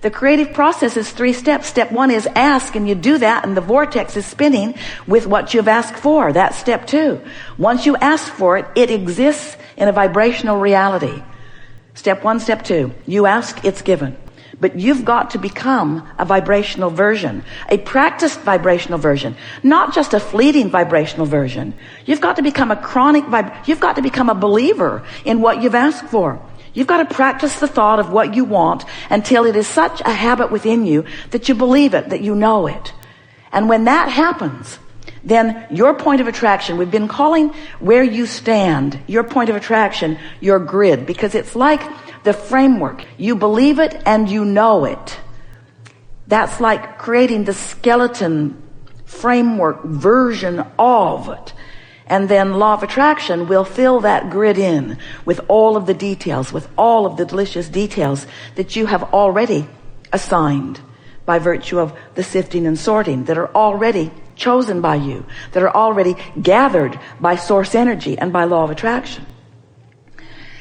The creative process is 3 steps. Step 1 is ask, and you do that, and the vortex is spinning with what you've asked for. That's step 2. Once you ask for it, it exists in a vibrational reality. Step 1, step 2. You ask, it's given. But you've got to become a vibrational version, a practiced vibrational version, not just a fleeting vibrational version. You've got to become a chronic you've got to become a believer in what you've asked for. You've got to practice the thought of what you want until it is such a habit within you that you believe it, that you know it. And when that happens, then your point of attraction, we've been calling where you stand, your point of attraction, your grid, because it's like the framework. You believe it and you know it. That's like creating the skeleton framework version of it. And then law of attraction will fill that grid in with all of the details, with all of the delicious details that you have already assigned by virtue of the sifting and sorting, that are already chosen by you, that are already gathered by source energy and by law of attraction.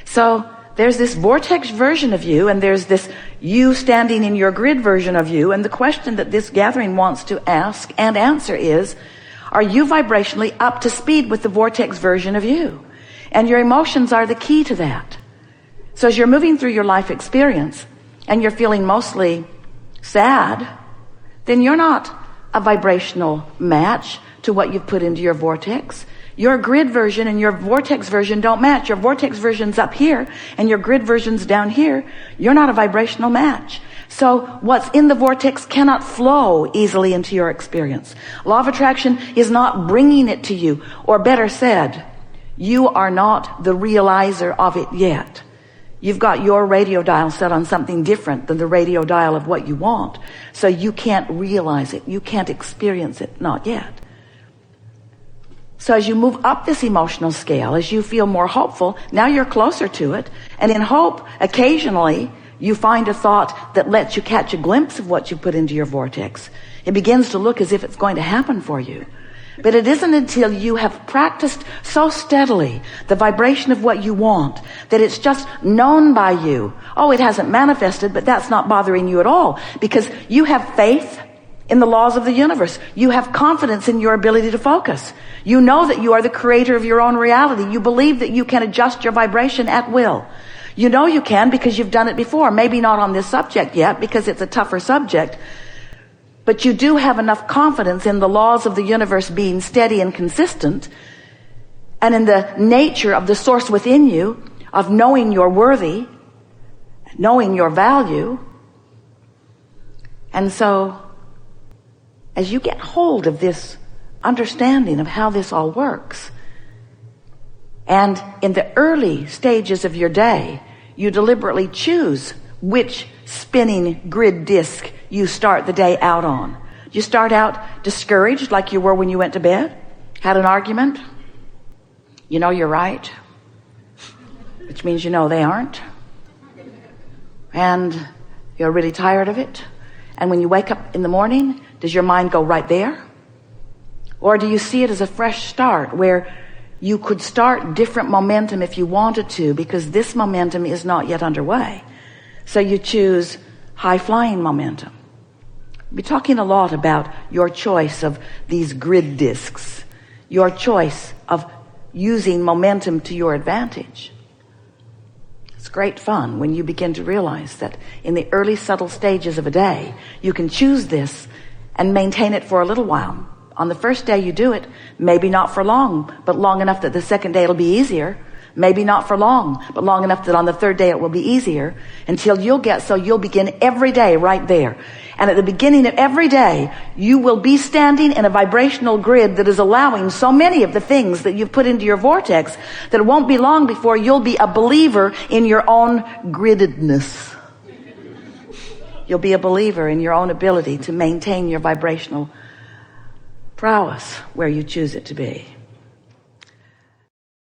So there's this vortex version of you, and there's this you standing in your grid version of you. And the question that this gathering wants to ask and answer is, are you vibrationally up to speed with the vortex version of you? And your emotions are the key to that. So as you're moving through your life experience and you're feeling mostly sad, then you're not a vibrational match to what you've put into your vortex. Your grid version and your vortex version don't match. Your vortex version's up here and your grid version's down here. You're not a vibrational match. So what's in the vortex cannot flow easily into your experience. Law of attraction is not bringing it to you, or better said, you are not the realizer of it yet. You've got your radio dial set on something different than the radio dial of what you want. So you can't realize it. You can't experience it. Not yet. So as you move up this emotional scale, as you feel more hopeful, now you're closer to it. And in hope, occasionally, you find a thought that lets you catch a glimpse of what you put into your vortex. It begins to look as if it's going to happen for you. But it isn't until you have practiced so steadily the vibration of what you want that it's just known by you. Oh, it hasn't manifested, but that's not bothering you at all, because you have faith in the laws of the universe. You have confidence in your ability to focus. You know that you are the creator of your own reality. You believe that you can adjust your vibration at will. You know you can because you've done it before. Maybe not on this subject yet because it's a tougher subject. But you do have enough confidence in the laws of the universe being steady and consistent, and in the nature of the source within you of knowing you're worthy, knowing your value. And so as you get hold of this understanding of how this all works, and in the early stages of your day, you deliberately choose which spinning grid disc you start the day out on. You start out discouraged like you were when you went to bed, had an argument. You know you're right, which means you know they aren't. And you're really tired of it. And when you wake up in the morning, does your mind go right there? Or do you see it as a fresh start where you could start different momentum if you wanted to, because this momentum is not yet underway? So you choose high-flying momentum. We'll be talking a lot about your choice of these grid discs, your choice of using momentum to your advantage. It's great fun when you begin to realize that in the early subtle stages of a day, you can choose this and maintain it for a little while. On the first day you do it, maybe not for long, but long enough that the second day it'll be easier. Maybe not for long, but long enough that on the third day it will be easier, until you'll begin every day right there. And at the beginning of every day, you will be standing in a vibrational grid that is allowing so many of the things that you've put into your vortex that it won't be long before you'll be a believer in your own griddedness. You'll be a believer in your own ability to maintain your vibrational prowess where you choose it to be.